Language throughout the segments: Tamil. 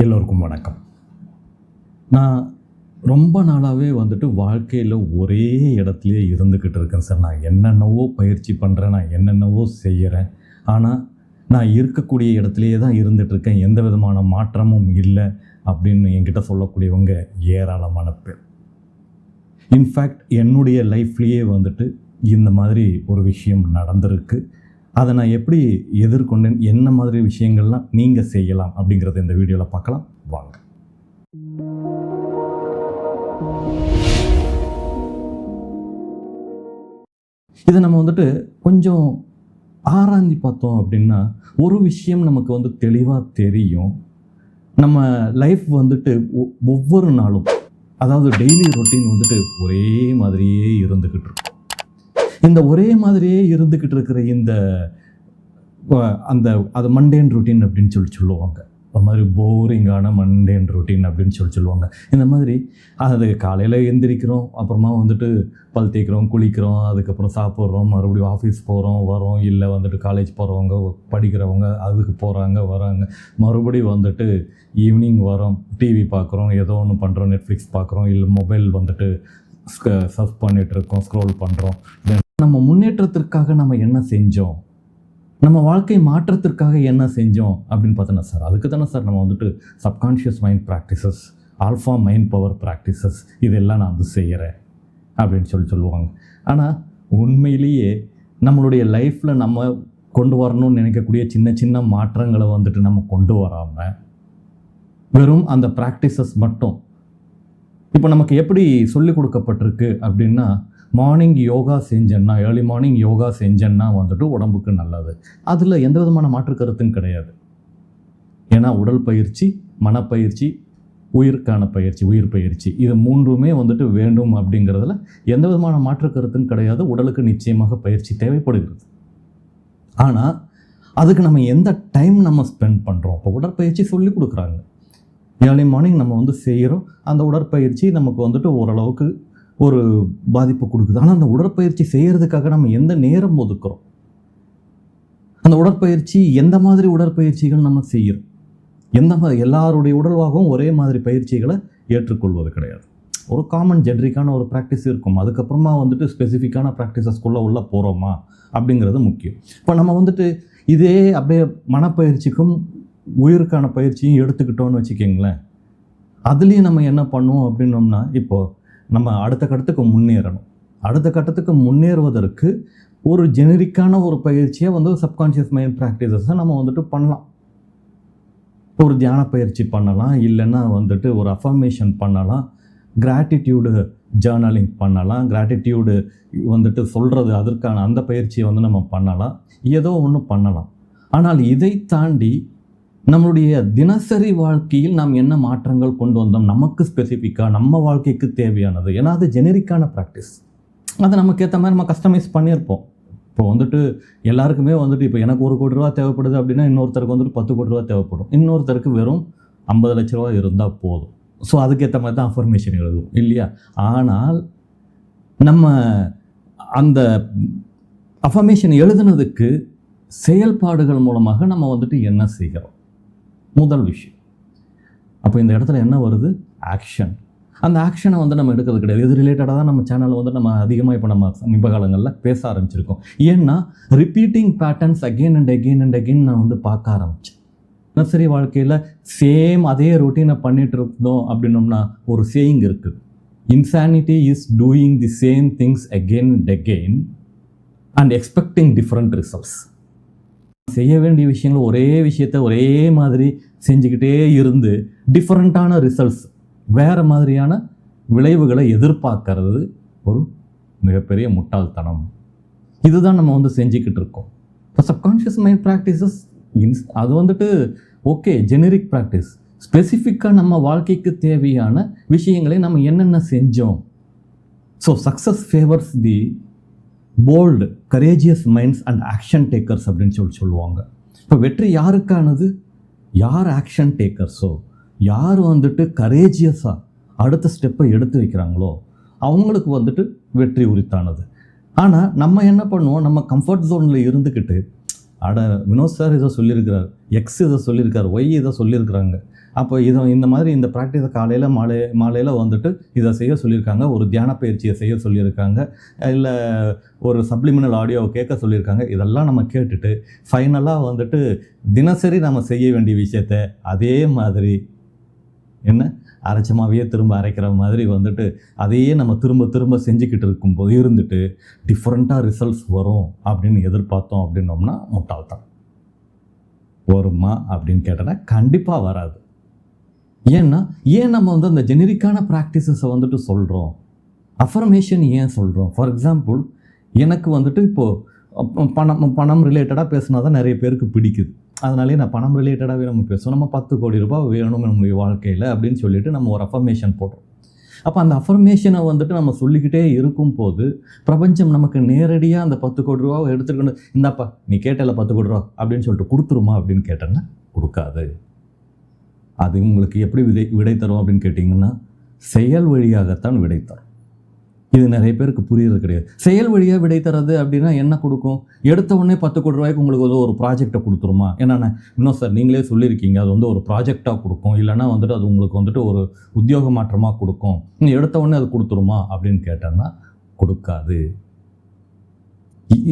எல்லோருக்கும் வணக்கம். நான் ரொம்ப நாளாகவே வாழ்க்கையில் ஒரே இடத்துலையே இருந்துக்கிட்டு இருக்கேன் சார். நான் என்னென்னவோ பயிற்சி பண்ணுறேன், நான் என்னென்னவோ செய்கிறேன். ஆனால் நான் இருக்கக்கூடிய இடத்துலையே தான் இருந்துகிட்ருக்கேன், எந்த விதமான மாற்றமும் இல்லை அப்படின்னு என்கிட்ட சொல்லக்கூடியவங்க ஏராளமான பேர். இன்ஃபேக்ட் என்னுடைய லைஃப்லேயே இந்த மாதிரி ஒரு விஷயம் நடந்திருக்கு. அதை நான் எப்படி எதிர்கொண்டேன், என்ன மாதிரி விஷயங்கள்லாம் நீங்கள் செய்யலாம் அப்படிங்கிறத இந்த வீடியோவில் பார்க்கலாம் வாங்க. இதை நம்ம கொஞ்சம் ஆராய்ஞ்சு பார்த்தோம் அப்படின்னா ஒரு விஷயம் நமக்கு தெளிவாக தெரியும். நம்ம லைஃப் ஒவ்வொரு நாளும், அதாவது டெய்லி ரொட்டீன் ஒரே மாதிரியே இருந்துக்கிட்டு இருக்கும். இந்த ஒரே மாதிரியே இருந்துக்கிட்டு இருக்கிற அது மண்டேன் ரொட்டீன் அப்படின்னு சொல்லுவாங்க. ஒரு மாதிரி போரிங்கான மண்டேன் ரொட்டீன் அப்படின்னு சொல்லுவாங்க. இந்த மாதிரி அது காலையில் எந்திரிக்கிறோம், அப்புறமா பல் தேய்க்கிறோம், குளிக்கிறோம், அதுக்கப்புறம் சாப்பிட்றோம், மறுபடியும் ஆஃபீஸ் போகிறோம் வரோம், இல்லை காலேஜ் போகிறவங்க படிக்கிறவங்க அதுக்கு போகிறாங்க வராங்க, மறுபடியும் ஈவினிங் வரோம், டிவி பார்க்குறோம், ஏதோ ஒன்று பண்ணுறோம், நெட்ஃப்ளிக்ஸ் பார்க்குறோம், இல்லை மொபைல் சர்ஃப் பண்ணிகிட்ருக்கோம், ஸ்க்ரோல் பண்ணுறோம். நம்ம முன்னேற்றத்திற்காக நம்ம என்ன செஞ்சோம், நம்ம வாழ்க்கை மாற்றத்திற்காக என்ன செஞ்சோம் அப்படின்னு பார்த்தோன்னா சார், அதுக்கு தானே சார் நம்ம subconscious mind practices, alpha mind power practices இதெல்லாம் நான் செய்கிறேன் அப்படின்னு சொல்லுவாங்க. ஆனால் உண்மையிலேயே நம்மளுடைய லைஃப்பில் நம்ம கொண்டு வரணும்னு நினைக்கக்கூடிய சின்ன சின்ன மாற்றங்களை நம்ம கொண்டு வராமல் வெறும் அந்த ப்ராக்டிசஸ் மட்டும். இப்போ நமக்கு எப்படி சொல்லிக் கொடுக்கப்பட்டிருக்கு அப்படின்னா, மார்னிங் யோகா செஞ்சேன்னா, ஏர்லி மார்னிங் யோகா செஞ்சேன்னா உடம்புக்கு நல்லது. அதில் எந்த விதமான மாற்று கருத்தும் கிடையாது. ஏன்னா உடல் பயிற்சி, மனப்பயிற்சி, உயிர்க்கான பயிற்சி, உயிர் பயிற்சி, இது மூன்றுமே வேண்டும் அப்படிங்கிறதுல எந்த விதமான மாற்று கருத்தும் கிடையாது. உடலுக்கு நிச்சயமாக பயிற்சி தேவைப்படுகிறது. ஆனால் அதுக்கு நம்ம எந்த டைம் நம்ம ஸ்பெண்ட் பண்ணுறோம். இப்போ உடற்பயிற்சி சொல்லி கொடுக்குறாங்க, ஏர்லி மார்னிங் நம்ம செய்கிறோம். அந்த உடற்பயிற்சி நமக்கு ஓரளவுக்கு ஒரு பாதிப்பு கொடுக்குது. ஆனால் அந்த உடற்பயிற்சி செய்கிறதுக்காக நம்ம எந்த நேரம் ஒதுக்குறோம், அந்த உடற்பயிற்சி எந்த மாதிரி உடற்பயிற்சிகள் நம்ம செய்கிறோம், எந்த மாதிரி எல்லாருடைய உடல்வாகவும் ஒரே மாதிரி பயிற்சிகளை ஏற்றுக்கொள்வது கிடையாது. ஒரு காமன் ஜென்ரிக்கான ஒரு ப்ராக்டிஸ் இருக்கும். அதுக்கப்புறமா ஸ்பெசிஃபிக்கான ப்ராக்டிசஸ்குள்ளே உள்ள போகிறோமா அப்படிங்கிறது முக்கியம். இப்போ நம்ம இதே அப்படியே மனப்பயிற்சிக்கும் உயிருக்கான பயிற்சியும் எடுத்துக்கிட்டோன்னு வச்சுக்கிங்களேன், அதுலேயும் நம்ம என்ன பண்ணுவோம் அப்படின்னோம்னா, இப்போது நம்ம அடுத்த கட்டத்துக்கு முன்னேறணும். அடுத்த கட்டத்துக்கு முன்னேறுவதற்கு ஒரு ஜெனரிக்கான ஒரு பயிற்சியை சப்கான்ஷியஸ் மைண்ட் ப்ராக்டிசஸை நம்ம பண்ணலாம். ஒரு தியான பயிற்சி பண்ணலாம், இல்லைன்னா ஒரு அஃபர்மேஷன் பண்ணலாம், கிராட்டிடியூடு ஜேர்னலிங் பண்ணலாம், கிராட்டிடியூடு சொல்கிறது அதற்கான அந்த பயிற்சியை நம்ம பண்ணலாம், ஏதோ ஒன்று பண்ணலாம். ஆனால் இதை தாண்டி நம்மளுடைய தினசரி வாழ்க்கையில் நாம் என்ன மாற்றங்கள் கொண்டு வந்தோம், நமக்கு ஸ்பெசிஃபிக்காக நம்ம வாழ்க்கைக்கு தேவையானது. ஏன்னா அது ஜெனரிக்கான ப்ராக்டிஸ், அதை நமக்கு ஏற்ற மாதிரி நம்ம கஸ்டமைஸ் பண்ணியிருப்போம். இப்போ எல்லாருக்குமே இப்போ எனக்கு 1 கோடி ரூபா தேவைப்படுது அப்படின்னா, இன்னொருத்தருக்கு 10 கோடி ரூபா தேவைப்படும், இன்னொருத்தருக்கு வெறும் 50 லட்ச ரூபா இருந்தால் போதும். ஸோ அதுக்கேற்ற மாதிரி தான் அஃபர்மேஷன் எழுதுவோம் இல்லையா? ஆனால் நம்ம அந்த அஃபர்மேஷன் எழுதுனதுக்கு செயல்பாடுகள் மூலமாக நம்ம என்ன செய்கிறோம், முதல் விஷயம். அப்போ இந்த இடத்துல என்ன வருது, ஆக்ஷன். அந்த ஆக்ஷனை நம்ம எடுக்கிறது கிடையாது. இது ரிலேட்டடாக தான் நம்ம சேனலில் நம்ம அதிகமாக இப்போ நம்ம சமீப காலங்களில் பேச ஆரம்பிச்சிருக்கோம். ஏன்னா repeating patterns again and again and again நான் பார்க்க ஆரம்பித்தேன். தினசரி வாழ்க்கையில் சேம் அதே ரொட்டீனை பண்ணிகிட்டு இருந்தோம் அப்படின்னோம்னா ஒரு சேயிங் இருக்குது, insanity is doing the same things again and again and expecting different results. செய்ய வேண்டிய விஷயங்கள் ஒரே விஷயத்தை ஒரே மாதிரி செஞ்சுக்கிட்டே இருந்து டிஃப்ரெண்ட்டான ரிசல்ட்ஸ், வேறு மாதிரியான விளைவுகளை எதிர்பார்க்கறது ஒரு மிகப்பெரிய முட்டாள்தனம். இதுதான் நம்ம செஞ்சுக்கிட்டு இருக்கோம். இப்போ சப்கான்ஷியஸ் மைண்ட் ப்ராக்டிசஸ் அது ஓகே ஜெனரிக் ப்ராக்டிஸ். ஸ்பெசிஃபிக்காக நம்ம வாழ்க்கைக்கு தேவையான விஷயங்களை நம்ம என்னென்ன செஞ்சோம். So success favours the bold courageous minds and action takers அப்படின்னு சொல்லுவாங்க. இப்போ வெற்றி யாருக்கானது, யார் ஆக்ஷன் டேக்கர்ஸோ, யார் கரேஜியஸாக அடுத்த ஸ்டெப்பை எடுத்து வைக்கிறாங்களோ அவங்களுக்கு வெற்றி உரித்தானது. ஆனால் நம்ம என்ன பண்ணுவோம், நம்ம கம்ஃபர்ட் ஜோனில் இருந்துக்கிட்டு, வினோத் சார் இதை சொல்லியிருக்கிறார், எக்ஸ் இதை சொல்லியிருக்கார், ஒய் இதை சொல்லியிருக்கிறாங்க, அப்போ இந்த மாதிரி இந்த ப்ராக்டிஸை மாலையில் வந்துட்டு இதை செய்ய சொல்லியிருக்காங்க, ஒரு தியான பயிற்சியை செய்ய சொல்லியிருக்காங்க, இல்லை ஒரு சப்ளிமினல் ஆடியோவை கேட்க சொல்லியிருக்காங்க. இதெல்லாம் நம்ம கேட்டுட்டு ஃபைனலாக வந்துட்டு தினசரி நம்ம செய்ய வேண்டிய விஷயத்த அதே மாதிரி அரைச்சமாவே திரும்ப அரைக்கிற மாதிரி வந்துட்டு அதையே நம்ம திரும்ப திரும்ப செஞ்சுக்கிட்டு இருக்கும்போது இருந்துட்டு டிஃப்ரெண்ட்டாக ரிசல்ட்ஸ் வரும் அப்படின்னு எதிர்பார்த்தோம் அப்படின்னோம்னா முட்டாள்தான். வருமா அப்படின்னு கேட்டோன்னா கண்டிப்பாக வராது. ஏன் நம்ம அந்த ஜெனரிக்கான ப்ராக்டிசஸை வந்துட்டு சொல்கிறோம், அஃபர்மேஷன் ஏன் சொல்கிறோம்? ஃபார் எக்ஸாம்பிள், எனக்கு வந்துட்டு இப்போது பணம் ரிலேட்டடாக பேசினா தான் நிறைய பேருக்கு பிடிக்குது. அதனாலே நான் பணம் ரிலேட்டடாகவே நம்ம பேசுவோம். நம்ம 10 கோடி ரூபாய் வேணும் நம்முடைய வாழ்க்கையில் அப்படின்னு சொல்லிட்டு நம்ம ஒரு அஃபர்மேஷன் போடுறோம். அப்போ அந்த அஃபர்மேஷனை வந்துட்டு நம்ம சொல்லிக்கிட்டே இருக்கும்போது பிரபஞ்சம் நமக்கு நேரடியாக அந்த 10 கோடி ரூபாவை எடுத்துக்கணும், இந்தாப்பா நீ கேட்டல 10 கோடி ரூபா அப்படின்னு சொல்லிட்டு கொடுத்துருமா அப்படின்னு கேட்டேன்னா கொடுக்காது. அது உங்களுக்கு எப்படி விடை தரும் அப்படின்னு கேட்டிங்கன்னா செயல் வழியாகத்தான் விடை தரும். இது நிறைய பேருக்கு புரியுறது கிடையாது. செயல் வழியாக விடை தரது அப்படின்னா என்ன கொடுக்கும்? எடுத்த உடனே 10 கோடி ரூபாய்க்கு உங்களுக்கு ஒரு ப்ராஜெக்டை கொடுத்துருமா? என்னென்ன இன்னும் சார் நீங்களே சொல்லியிருக்கீங்க அது ஒரு ப்ராஜெக்டாக கொடுக்கும், இல்லைனா வந்துட்டு அது உங்களுக்கு வந்துட்டு ஒரு உத்தியோக மாற்றமாக கொடுக்கும், எடுத்த உடனே அது கொடுத்துருமா அப்படின்னு கேட்டேன்னா கொடுக்காது.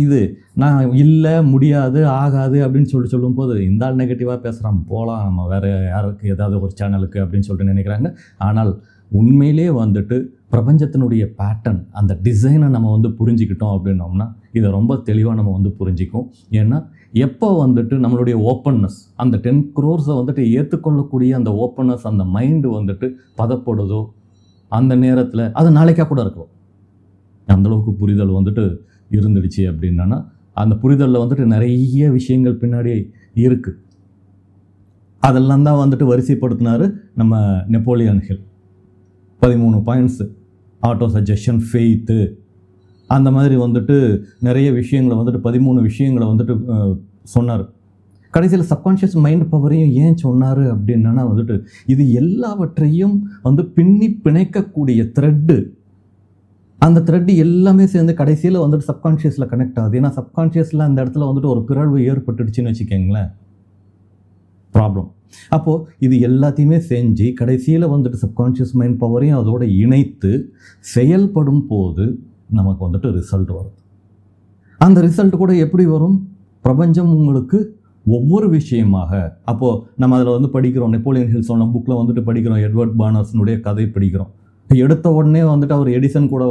இது நான் இல்லை முடியாது ஆகாது அப்படின்னு சொல்லும்போது இந்த ஆள் நெகட்டிவாக பேசுகிறான், போகலாம் நம்ம வேறு யாருக்கு ஏதாவது ஒரு சேனலுக்கு அப்படின்னு சொல்லிட்டு நினைக்கிறாங்க. ஆனால் உண்மையிலே வந்துட்டு பிரபஞ்சத்தினுடைய பேட்டர்ன், அந்த டிசைனை நம்ம புரிஞ்சிக்கிட்டோம் அப்படின்னோம்னா இதை ரொம்ப தெளிவாக நம்ம புரிஞ்சிக்கும். ஏன்னா எப்போ வந்துட்டு நம்மளுடைய ஓப்பன்னஸ், அந்த 10 crores ஏற்றுக்கொள்ளக்கூடிய அந்த ஓப்பன்னஸ், அந்த மைண்டு பதப்படுதோ அந்த நேரத்தில் அது நாளைக்காக கூட இருக்கும். அந்தளவுக்கு புரிதல் இருந்துடுச்சு அப்படின்னா அந்த புரிதலில் நிறைய விஷயங்கள் பின்னாடி இருக்குது. அதெல்லாம் தான் வரிசைப்படுத்தினார் நம்ம Napoleon Hill. 13 points, auto suggestion, faith, அந்த மாதிரி நிறைய விஷயங்களை 13 விஷயங்களை சொன்னார். கடைசியில் சப்கான்ஷியஸ் மைண்ட் பவரையும் ஏன் சொன்னார் அப்படின்னா இது எல்லாவற்றையும் பின்னி பிணைக்கக்கூடிய த்ரெட்டு. அந்த த்ரெட்டு எல்லாமே சேர்ந்து கடைசியில் சப்கான்ஷியஸில் கனெக்ட் ஆகுது. ஏன்னா சப்கான்ஷியஸில் அந்த இடத்துல ஒரு பிறழ்வு ஏற்பட்டுடுச்சுன்னு வச்சுக்கோங்களேன், ப்ராப்ளம். அப்போது இது எல்லாத்தையுமே செஞ்சு கடைசியில் சப்கான்ஷியஸ் மைண்ட் பவரையும் அதோடு இணைத்து செயல்படும் போது நமக்கு ரிசல்ட் வரும். அந்த ரிசல்ட் கூட எப்படி வரும்? பிரபஞ்சம் உங்களுக்கு ஒவ்வொரு விஷயமாக, அப்போது நம்ம அதில் படிக்கிறோம், நெப்போலியன் ஹில் சொன்ன புக்கில் படிக்கிறோம், எட்வர்ட் பார்னர்ஸினுடைய கதை படிக்கிறோம். எடுத்த உடனே அவர் எடிசன் கூட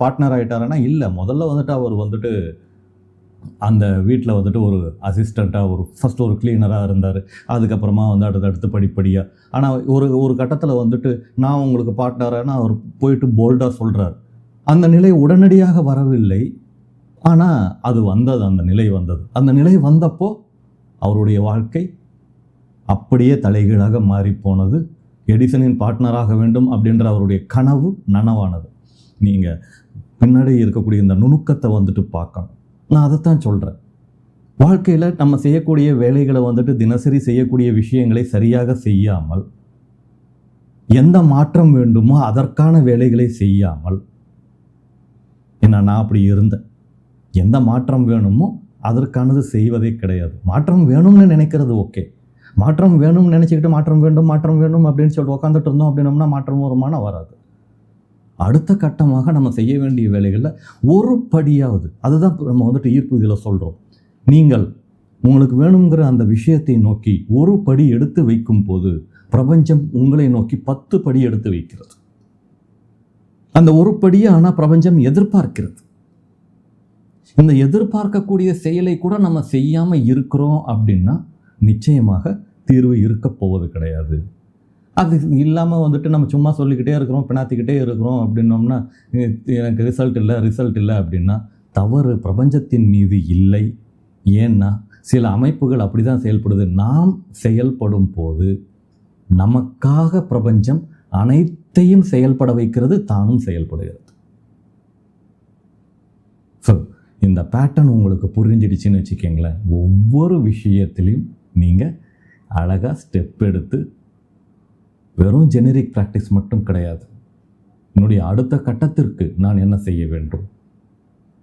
பார்ட்னர் ஆகிட்டாருன்னா இல்லை, முதல்ல அவர் அந்த வீட்டில் ஒரு அசிஸ்டண்ட்டாக ஃபஸ்ட்டு ஒரு கிளீனராக இருந்தார். அதுக்கப்புறமா அடுத்து படிப்படியாக, ஆனால் ஒரு கட்டத்தில் நான் உங்களுக்கு பார்ட்னரானா அவர் போயிட்டு போல்டாக சொல்கிறார். அந்த நிலை உடனடியாக வரவில்லை, ஆனால் அது வந்தது, அந்த நிலை வந்தது. அந்த நிலை வந்தப்போ அவருடைய வாழ்க்கை அப்படியே தலைகீழாக மாறிப்போனது. எடிசனின் பார்ட்னராக வேண்டும் அப்படின்ற அவருடைய கனவு நனவானது. நீங்கள் பின்னாடி இருக்கக்கூடிய இந்த நுணுக்கத்தை பார்க்கணும். நான் அதைத்தான் சொல்கிறேன். வாழ்க்கையில் நம்ம செய்யக்கூடிய வேலைகளை தினசரி செய்யக்கூடிய விஷயங்களை சரியாக செய்யாமல், எந்த மாற்றம் வேண்டுமோ அதற்கான வேலைகளை செய்யாமல், ஏன்னா நான் அப்படி இருந்தேன், எந்த மாற்றம் வேணுமோ அதற்கானது செய்வதே கிடையாது. மாற்றம் வேணும்னு நினைக்கிறது ஓகே, மாற்றம் வேணும்னு நினச்சிக்கிட்டு மாற்றம் வேண்டும் அப்படின்னு சொல்லிட்டு உட்காந்துட்டு இருந்தோம் அப்படின்னோம்னா மாற்றம் வருமானம் வராது. அடுத்த கட்டமாக நம்ம செய்ய வேண்டிய வேலைகளில் ஒரு படியாவது, அதுதான் நம்ம ஈர்ப்பு இதில் சொல்கிறோம். நீங்கள் உங்களுக்கு வேணுங்கிற அந்த விஷயத்தை நோக்கி ஒரு படி எடுத்து வைக்கும் போது பிரபஞ்சம் உங்களை நோக்கி 10 படி எடுத்து வைக்கிறது. அந்த ஒரு படியை ஆனால் பிரபஞ்சம் எதிர்பார்க்கிறது. இந்த எதிர்பார்க்கக்கூடிய செயலை கூட நம்ம செய்யாமல் இருக்கிறோம் அப்படின்னா நிச்சயமாக தீர்வு இருக்க போவது கிடையாது. அது இல்லாமல் நம்ம சும்மா சொல்லிக்கிட்டே இருக்கிறோம், பிணாத்திக்கிட்டே இருக்கிறோம் அப்படின்னோம்னா எனக்கு ரிசல்ட் இல்லை அப்படின்னா தவறு பிரபஞ்சத்தின் மீது இல்லை. ஏன்னா சில அமைப்புகள் அப்படி தான் செயல்படுது. நாம் செயல்படும் போது நமக்காக பிரபஞ்சம் அனைத்தையும் செயல்பட வைக்கிறது, தானும் செயல்படுகிறது. ஸோ இந்த பேட்டர்ன் உங்களுக்கு புரிஞ்சிடுச்சுன்னு வச்சுக்கோங்களேன், ஒவ்வொரு விஷயத்திலையும் நீங்கள் அழகாக ஸ்டெப் எடுத்து, வெறும் ஜெனரிக் ப்ராக்டிஸ் மட்டும் கிடையாது, என்னுடைய அடுத்த கட்டத்திற்கு நான் என்ன செய்ய வேண்டும்,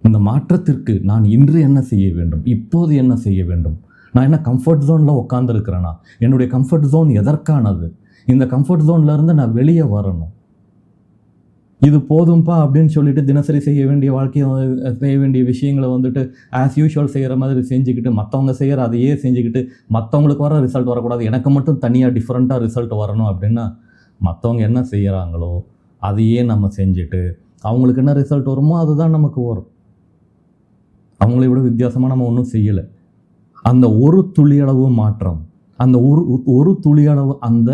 இந்த மாற்றத்திற்கு நான் இன்று என்ன செய்ய வேண்டும், இப்போது என்ன செய்ய வேண்டும், நான் என்ன கம்ஃபர்ட் ஜோனில் உட்காந்துருக்கிறேன்னா? என்னுடைய கம்ஃபர்ட் ஜோன் எதற்கானது? இந்த கம்ஃபர்ட் ஜோன்லேருந்து நான் வெளியே வரணும். இது போதும்பா அப்படின்னு சொல்லிட்டு தினசரி செய்ய வேண்டிய செய்ய வேண்டிய விஷயங்களை வந்துட்டு ஆஸ் யூஷுவல் செய்கிற மாதிரி செஞ்சுக்கிட்டு, மற்றவங்க செய்கிற அதையே செஞ்சுக்கிட்டு, மற்றவங்களுக்கு வர ரிசல்ட் வரக்கூடாது, எனக்கு மட்டும் தனியாக டிஃப்ரெண்ட்டாக ரிசல்ட் வரணும் அப்படின்னா, மற்றவங்க என்ன செய்கிறாங்களோ அதையே நம்ம செஞ்சுட்டு அவங்களுக்கு என்ன ரிசல்ட் வருமோ அதுதான் நமக்கு வரும். அவங்களை விட வித்தியாசமாக நம்ம ஒன்றும் செய்யலை. அந்த ஒரு துளியளவு மாற்றம், அந்த ஒரு துளியளவு அந்த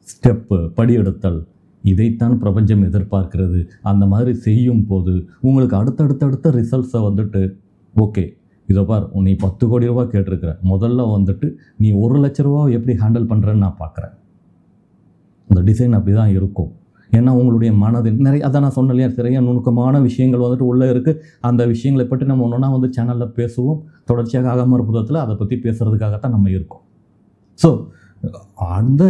ஸ்டெப்பு படியெடுத்தல், இதைத்தான் பிரபஞ்சம் எதிர்பார்க்கிறது. அந்த மாதிரி செய்யும் போது உங்களுக்கு அடுத்தடுத்த ரிசல்ட்ஸை வந்துட்டு, ஓகே இதோ பார், நீ 10 கோடி ரூபா கேட்டிருக்கிற, முதல்ல வந்துட்டு நீ 1 லட்ச ரூபா எப்படி ஹேண்டில் பண்ணுறேன்னு நான் பார்க்குறேன். அந்த டிசைன் அப்படி தான் இருக்கும். ஏன்னா உங்களுடைய மனதில் அதான் நான் சொன்னேன் இல்லையா, நிறைய நுணுக்கமான விஷயங்கள் வந்துட்டு உள்ளே இருக்குது. அந்த விஷயங்களை பற்றி நம்ம ஒன்றா வந்து சேனலில் பேசுவோம். தொடர்ச்சியாக அகம அற்புதத்தில் அதை பற்றி பேசுகிறதுக்காகத்தான் நம்ம இருக்கோம். ஸோ அந்த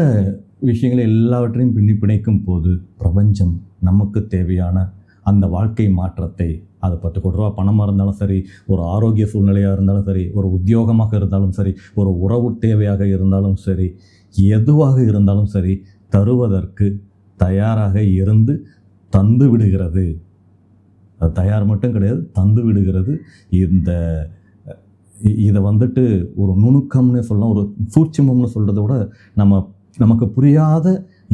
விஷயங்களை எல்லாவற்றையும் பிணைக்கும் போது பிரபஞ்சம் நமக்கு தேவையான அந்த வாழ்க்கை மாற்றத்தை, அது 10 கோடி ரூபா பணமாக இருந்தாலும் சரி, ஒரு ஆரோக்கிய சூழ்நிலையாக இருந்தாலும் சரி, ஒரு உத்தியோகமாக இருந்தாலும் சரி, ஒரு உறவு தேவையாக இருந்தாலும் சரி, எதுவாக இருந்தாலும் சரி, தருவதற்கு தயாராக இருந்து தந்து விடுகிறது. அது தயார் மட்டும் கிடையாது, தந்து விடுகிறது. இதை வந்துட்டு ஒரு நுணுக்கம்னு சொல்லலாம், ஒரு சூட்சுமம்னு சொல்கிறத விட நமக்கு புரியாத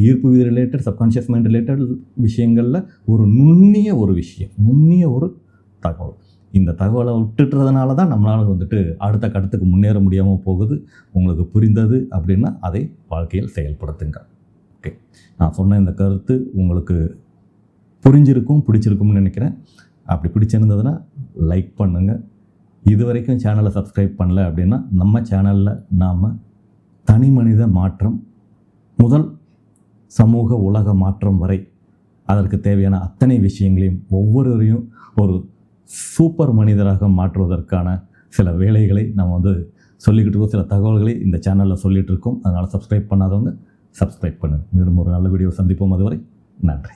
ஈர்ப்பு விதி ரிலேட்டட், சப்கான்ஷியஸ் மைண்ட் ரிலேட்டட் விஷயங்களில் ஒரு நுண்ணிய ஒரு தகவல். இந்த தகவலை விட்டுட்டுறதுனால தான் நம்மளால் வந்துட்டு அடுத்த கட்டத்துக்கு முன்னேற முடியாமல் போகுது. உங்களுக்கு புரிந்தது அப்படின்னா அதை வாழ்க்கையில் செயல்படுத்துங்க. ஓகே, நான் சொன்ன இந்த கருத்து உங்களுக்கு பிடிச்சிருக்கும்னு நினைக்கிறேன். அப்படி பிடிச்சிருந்ததுன்னா லைக் பண்ணுங்கள். இது வரைக்கும் சேனலை சப்ஸ்கிரைப் பண்ணல அப்படின்னா, நம்ம சேனலில் நாம் தனி மனித மாற்றம் முதல் சமூக உலக மாற்றம் வரை அதற்கு தேவையான அத்தனை விஷயங்களையும் ஒவ்வொருவரையும் ஒரு சூப்பர் மனிதராக மாற்றுவதற்கான சில வேலைகளை நம்ம வந்து சொல்லிக்கிட்டு இருக்கோம். சில தகவல்களை இந்த சேனலில் சொல்லிகிட்டு இருக்கோம். அதனால் சப்ஸ்கிரைப் பண்ணாதவங்க சப்ஸ்கிரைப் பண்ணுங்கள். மீண்டும் ஒரு நல்ல வீடியோ சந்திப்போம். அதுவரை நன்றி.